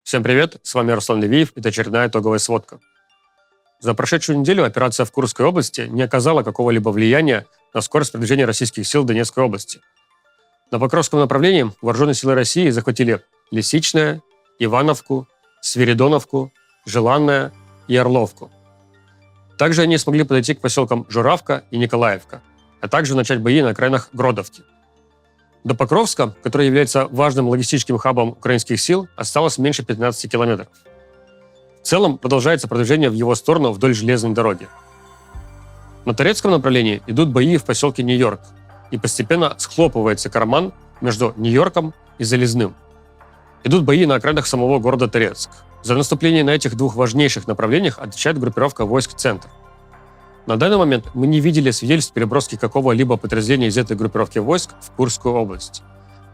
Всем привет, с вами Руслан Левиев, это очередная итоговая сводка. За прошедшую неделю операция в Курской области не оказала какого-либо влияния на скорость продвижения российских сил в Донецкой области. На Покровском направлении вооруженные силы России захватили Лисичное, Ивановку, Свиридоновку, Желанное и Орловку. Также они смогли подойти к поселкам Журавка и Николаевка, а также начать бои на окраинах Гродовки. До Покровска, который является важным логистическим хабом украинских сил, осталось меньше 15 километров. В целом продолжается продвижение в его сторону вдоль железной дороги. На Торецком направлении идут бои в поселке Нью-Йорк, и постепенно схлопывается карман между Нью-Йорком и Залезным. Идут бои на окраинах самого города Торецк. За наступление на этих двух важнейших направлениях отвечает группировка войск «Центр». На данный момент мы не видели свидетельств переброски какого-либо подразделения из этой группировки войск в Курскую область.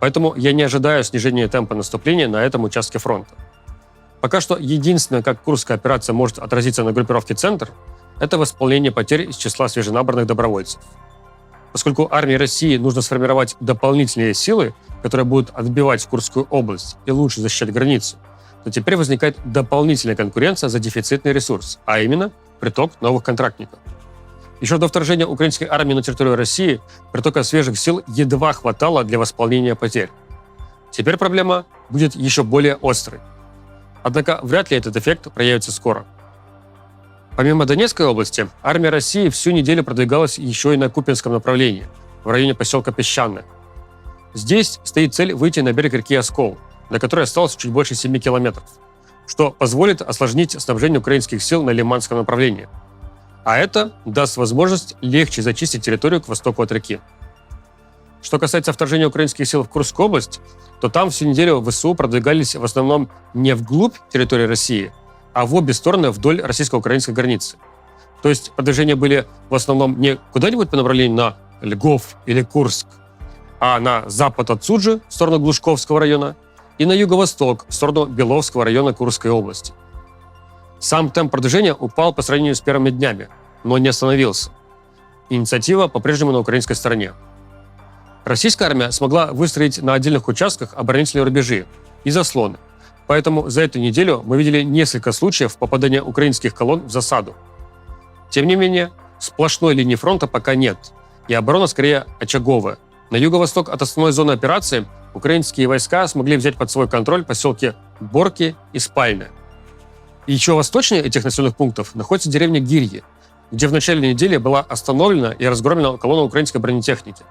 Поэтому я не ожидаю снижения темпа наступления на этом участке фронта. Пока что единственное, как Курская операция может отразиться на группировке «Центр», это восполнение потерь из числа свеженабранных добровольцев. Поскольку армии России нужно сформировать дополнительные силы, которые будут отбивать Курскую область и лучше защищать границу, то теперь возникает дополнительная конкуренция за дефицитный ресурс, а именно приток новых контрактников. Еще до вторжения украинской армии на территорию России притока свежих сил едва хватало для восполнения потерь. Теперь проблема будет еще более острой. Однако вряд ли этот эффект проявится скоро. Помимо Донецкой области, армия России всю неделю продвигалась еще и на Купинском направлении, в районе поселка Песчаное. Здесь стоит цель выйти на берег реки Оскол, до которой осталось чуть больше 7 километров, что позволит осложнить снабжение украинских сил на Лиманском направлении. А это даст возможность легче зачистить территорию к востоку от реки. Что касается вторжения украинских сил в Курскую область, то там всю неделю ВСУ продвигались в основном не вглубь территории России, а в обе стороны вдоль российско-украинской границы. То есть продвижения были в основном не куда-нибудь по направлению на Льгов или Курск, а на запад от Суджи, в сторону Глушковского района, и на юго-восток, в сторону Беловского района Курской области. Сам темп продвижения упал по сравнению с первыми днями, но не остановился. Инициатива по-прежнему на украинской стороне. Российская армия смогла выстроить на отдельных участках оборонительные рубежи и заслоны, поэтому за эту неделю мы видели несколько случаев попадания украинских колонн в засаду. Тем не менее, сплошной линии фронта пока нет, и оборона скорее очаговая. На юго-восток от основной зоны операции украинские войска смогли взять под свой контроль поселки Борки и Спальное. И еще восточнее этих населенных пунктов находится деревня Гирьи, где в начале недели была остановлена и разгромлена колонна украинской бронетехники.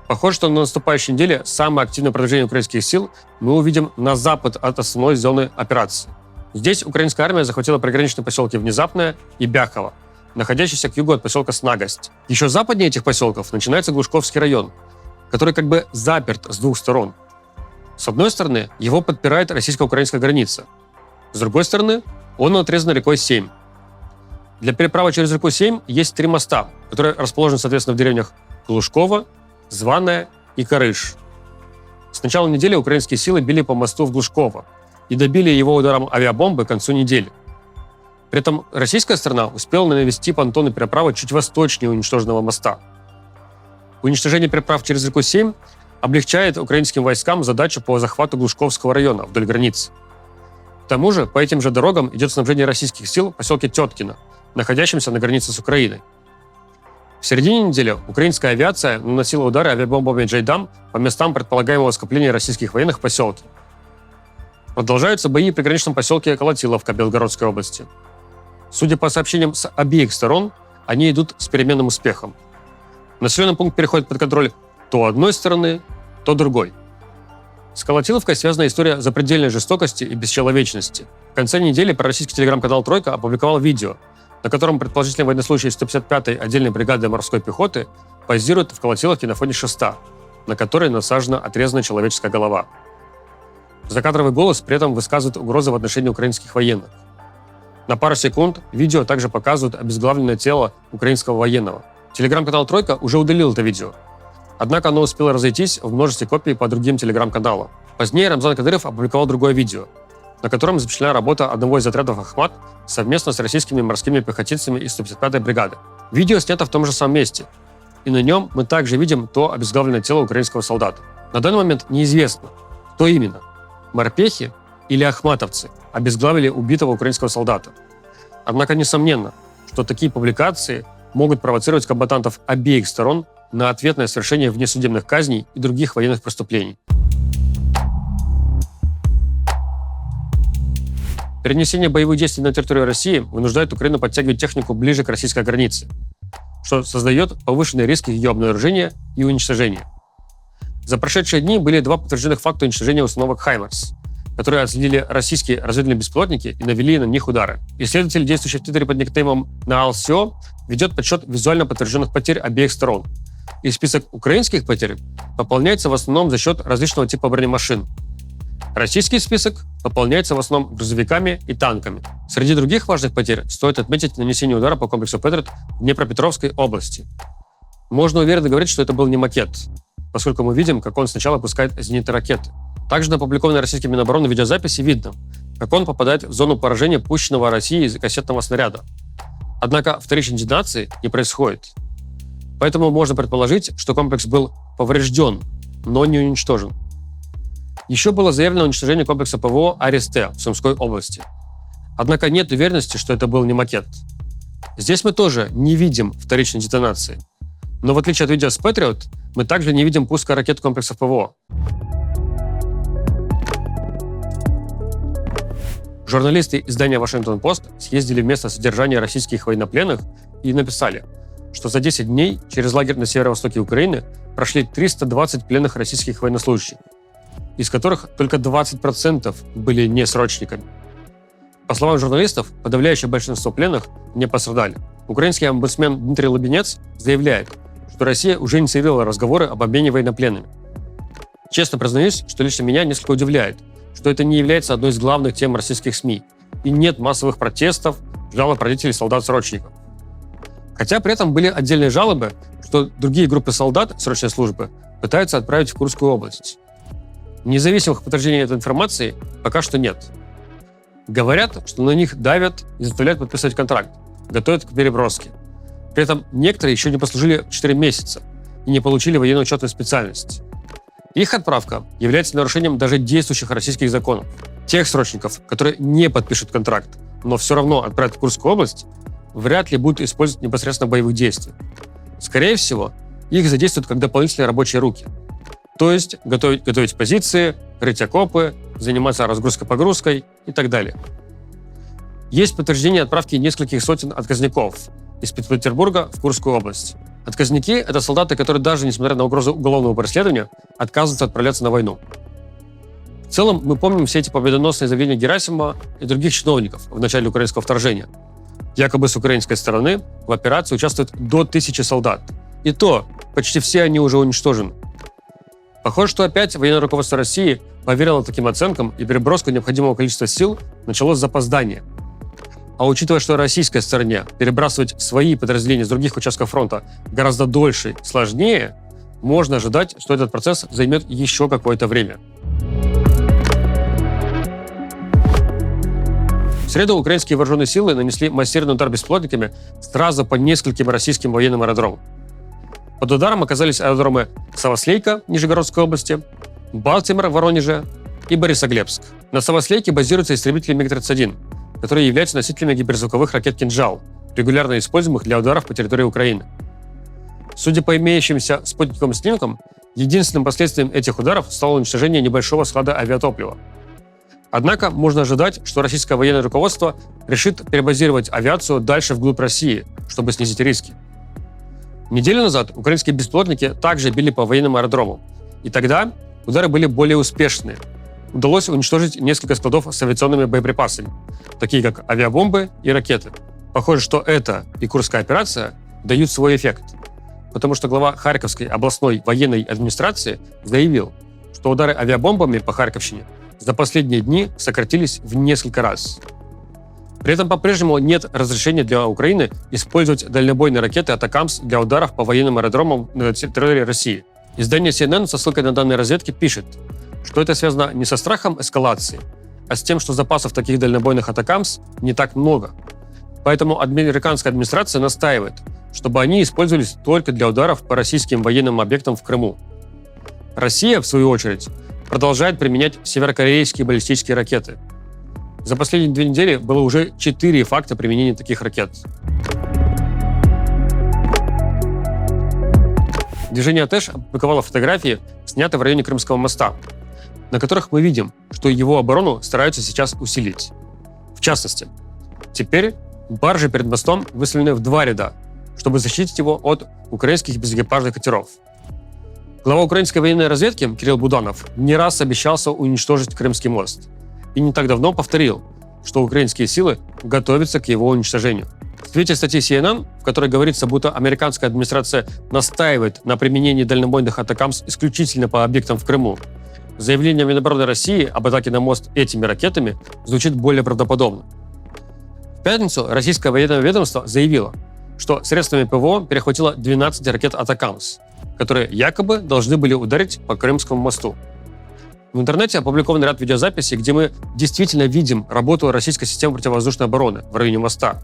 Похоже, что на наступающей неделе самое активное продвижение украинских сил мы увидим на запад от основной зоны операции. Здесь украинская армия захватила приграничные поселки Внезапное и Бяхово, находящиеся к югу от поселка Снагость. Еще западнее этих поселков начинается Глушковский район, который как бы заперт с двух сторон. С одной стороны, его подпирает российско-украинская граница. С другой стороны, он отрезан рекой Сейм. Для переправы через реку Сейм есть 3 моста, которые расположены, соответственно, в деревнях Глушково, Званое и Карыш. С начала недели украинские силы били по мосту в Глушково и добили его ударом авиабомбы к концу недели. При этом российская сторона успела навести понтоны переправы чуть восточнее уничтоженного моста. Уничтожение переправ через реку Сейм облегчает украинским войскам задачу по захвату Глушковского района вдоль границы. К тому же, по этим же дорогам идет снабжение российских сил в поселке Теткино, находящемся на границе с Украиной. В середине недели украинская авиация наносила удары авиабомбами «Джейдам» по местам предполагаемого скопления российских военных в поселке. Продолжаются бои в приграничном поселке Колотиловка Белгородской области. Судя по сообщениям с обеих сторон, они идут с переменным успехом. Населенный пункт переходит под контроль то одной стороны, то другой. С Колотиловкой связана история запредельной жестокости и бесчеловечности. В конце недели пророссийский телеграм-канал «Тройка» опубликовал видео, на котором предположительно военнослужащий 155-й отдельной бригады морской пехоты позирует в Колотиловке на фоне шеста, на который насажена отрезанная человеческая голова. Закадровый голос при этом высказывает угрозы в отношении украинских военных. На пару секунд видео также показывает обезглавленное тело украинского военного. Телеграм-канал «Тройка» уже удалил это видео. Однако оно успело разойтись в множестве копий по другим телеграм-каналам. Позднее Рамзан Кадыров опубликовал другое видео, на котором запечатлена работа одного из отрядов «Ахмат» совместно с российскими морскими пехотинцами из 155-й бригады. Видео снято в том же самом месте, и на нем мы также видим то обезглавленное тело украинского солдата. На данный момент неизвестно, кто именно – морпехи или ахматовцы обезглавили убитого украинского солдата. Однако несомненно, что такие публикации могут провоцировать комбатантов обеих сторон на ответное совершение внесудебных казней и других военных преступлений. Перенесение боевых действий на территорию России вынуждает Украину подтягивать технику ближе к российской границе, что создает повышенный риск ее обнаружения и уничтожения. За прошедшие дни были 2 подтвержденных факта уничтожения установок «Хаймарс», которые отследили российские разведывательные беспилотники и навели на них удары. Исследователь, действующий в Твиттере под никнеймом NaalSeo, ведет подсчет визуально подтвержденных потерь обеих сторон. И список украинских потерь пополняется в основном за счет различного типа бронемашин. Российский список пополняется в основном грузовиками и танками. Среди других важных потерь стоит отметить нанесение удара по комплексу «Патриот» в Днепропетровской области. Можно уверенно говорить, что это был не макет, поскольку мы видим, как он сначала пускает зенитные ракеты. Также на опубликованной российским Минобороны видеозаписи видно, как он попадает в зону поражения пущенного Россией из кассетного снаряда. Однако вторичной детонации не происходит. Поэтому можно предположить, что комплекс был поврежден, но не уничтожен. Еще было заявлено уничтожение комплекса ПВО «Аристе» в Сумской области. Однако нет уверенности, что это был не макет. Здесь мы тоже не видим вторичной детонации. Но в отличие от видео с «Патриот», мы также не видим пуска ракет комплексов ПВО. Журналисты издания «Вашингтон-Пост» съездили в место содержания российских военнопленных и написали, что за 10 дней через лагерь на северо-востоке Украины прошли 320 пленных российских военнослужащих, из которых только 20% были не срочниками. По словам журналистов, подавляющее большинство пленных не пострадали. Украинский омбудсмен Дмитрий Лубенец заявляет, что Россия уже инициировала разговоры об обмене военнопленными. Честно признаюсь, что лично меня несколько удивляет, что это не является одной из главных тем российских СМИ, и нет массовых протестов, жалоб родителей солдат-срочников. Хотя при этом были отдельные жалобы, что другие группы солдат срочной службы пытаются отправить в Курскую область. Независимых подтверждений этой информации пока что нет. Говорят, что на них давят и заставляют подписывать контракт, готовят к переброске. При этом некоторые еще не послужили 4 месяца и не получили военно-учетную специальность. Их отправка является нарушением даже действующих российских законов. Тех срочников, которые не подпишут контракт, но все равно отправят в Курскую область, вряд ли будут использовать непосредственно в боевых действиях. Скорее всего, их задействуют как дополнительные рабочие руки. То есть готовить позиции, рыть окопы, заниматься разгрузкой-погрузкой и так далее. Есть подтверждение отправки нескольких сотен отказников из Петербурга в Курскую область. Отказники – это солдаты, которые даже несмотря на угрозу уголовного преследования отказываются отправляться на войну. В целом, мы помним все эти победоносные заявления Герасимова и других чиновников в начале украинского вторжения. Якобы с украинской стороны в операции участвует до 1000 солдат. И то, почти все они уже уничтожены. Похоже, что опять военное руководство России поверило таким оценкам, и переброску необходимого количества сил началось с запоздания. А учитывая, что российской стороне перебрасывать свои подразделения с других участков фронта гораздо дольше и сложнее, можно ожидать, что этот процесс займет еще какое-то время. В среду украинские вооруженные силы нанесли массированный удар беспилотниками сразу по нескольким российским военным аэродромам. Под ударом оказались аэродромы Савослейка Нижегородской области, Балтимор в Воронеже и Борисоглебск. На Савослейке базируются истребители МиГ-31, которые являются носителями гиперзвуковых ракет «Кинжал», регулярно используемых для ударов по территории Украины. Судя по имеющимся спутниковым снимкам, единственным последствием этих ударов стало уничтожение небольшого склада авиатоплива. Однако можно ожидать, что российское военное руководство решит перебазировать авиацию дальше вглубь России, чтобы снизить риски. Неделю назад украинские беспилотники также били по военным аэродромам, и тогда удары были более успешные. Удалось уничтожить несколько складов с авиационными боеприпасами, такие как авиабомбы и ракеты. Похоже, что эта и Курская операция дают свой эффект, потому что глава Харьковской областной военной администрации заявил, что удары авиабомбами по Харьковщине за последние дни сократились в несколько раз. При этом по-прежнему нет разрешения для Украины использовать дальнобойные ракеты «Атакамс» для ударов по военным аэродромам на территории России. Издание CNN со ссылкой на данные разведки пишет, что это связано не со страхом эскалации, а с тем, что запасов таких дальнобойных «Атакамс» не так много. Поэтому американская администрация настаивает, чтобы они использовались только для ударов по российским военным объектам в Крыму. Россия, в свою очередь, продолжает применять северокорейские баллистические ракеты. За последние 2 недели было уже 4 факта применения таких ракет. Движение АТЭШ опубликовало фотографии, снятые в районе Крымского моста, на которых мы видим, что его оборону стараются сейчас усилить. В частности, теперь баржи перед мостом выставлены в 2 ряда, чтобы защитить его от украинских безэкипажных катеров. Глава украинской военной разведки Кирилл Буданов не раз обещался уничтожить Крымский мост и не так давно повторил, что украинские силы готовятся к его уничтожению. В свете статьи CNN, в которой говорится, будто американская администрация настаивает на применении дальнобойных атакамс исключительно по объектам в Крыму, заявление Минобороны России об атаке на мост этими ракетами звучит более правдоподобно. В пятницу российское военное ведомство заявило, что средствами ПВО перехватило 12 ракет «Атакамс», которые якобы должны были ударить по Крымскому мосту. В интернете опубликован ряд видеозаписей, где мы действительно видим работу российской системы противовоздушной обороны в районе моста.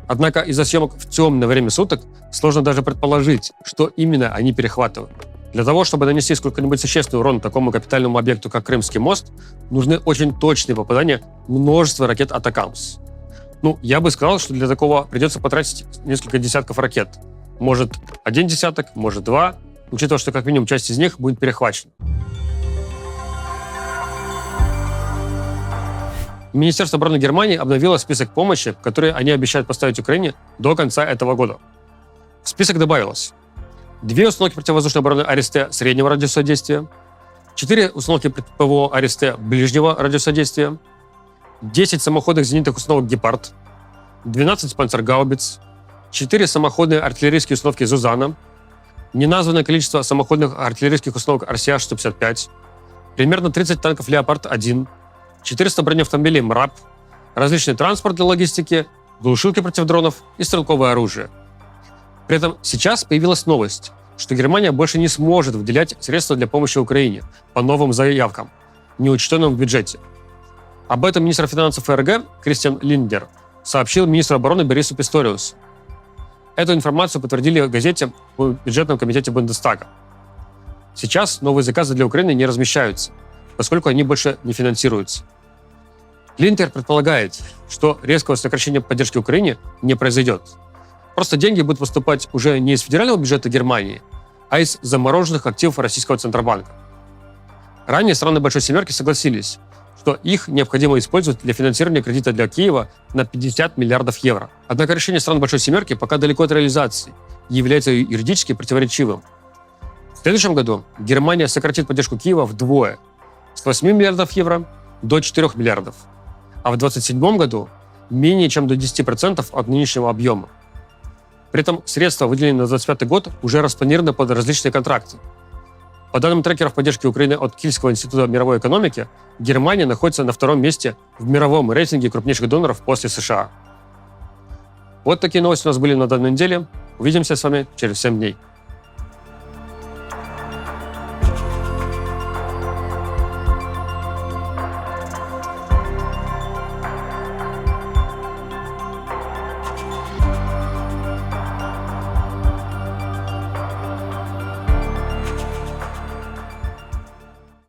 Однако из-за съемок в темное время суток сложно даже предположить, что именно они перехватывают. Для того, чтобы нанести сколько-нибудь существенный урон такому капитальному объекту, как Крымский мост, нужны очень точные попадания множества ракет «Атакамс». Я бы сказал, что для такого придется потратить несколько десятков ракет. Может, 1 десяток, может, 2, учитывая, что как минимум часть из них будет перехвачена. Министерство обороны Германии обновило список помощи, который они обещают поставить Украине до конца этого года. В список добавилось 2 установки противовоздушной обороны АРСТ среднего радиуса действия, 4 установки ПВО АРСТ ближнего радиуса действия, 10 самоходных зенитных установок «Гепард», 12 панцергаубиц, 4 самоходные артиллерийские установки «Зузана», неназванное количество самоходных артиллерийских установок «Арсиаш-155», примерно 30 танков «Леопард-1», 400 бронеавтомобилей «МРАП», различный транспорт для логистики, глушилки против дронов и стрелковое оружие. При этом сейчас появилась новость, что Германия больше не сможет выделять средства для помощи Украине по новым заявкам, неучтенным в бюджете. Об этом министр финансов ФРГ Кристиан Линднер сообщил министру обороны Борису Писториусу. Эту информацию подтвердили в газете в бюджетном комитете Бундестага. Сейчас новые заказы для Украины не размещаются, поскольку они больше не финансируются. Линднер предполагает, что резкого сокращения поддержки Украине не произойдет. Просто деньги будут поступать уже не из федерального бюджета Германии, а из замороженных активов российского Центробанка. Ранее страны Большой Семерки согласились, что их необходимо использовать для финансирования кредита для Киева на 50 миллиардов евро. Однако решение стран Большой Семерки пока далеко от реализации и является юридически противоречивым. В следующем году Германия сократит поддержку Киева вдвое – с 8 миллиардов евро до 4 миллиардов, а в 2027 году менее чем до 10% от нынешнего объема. При этом средства, выделенные на 2025 год, уже распланированы под различные контракты. По данным трекеров поддержки Украины от Кильского института мировой экономики, Германия находится на 2-м месте в мировом рейтинге крупнейших доноров после США. Вот такие новости у нас были на данной неделе. Увидимся с вами через 7 дней.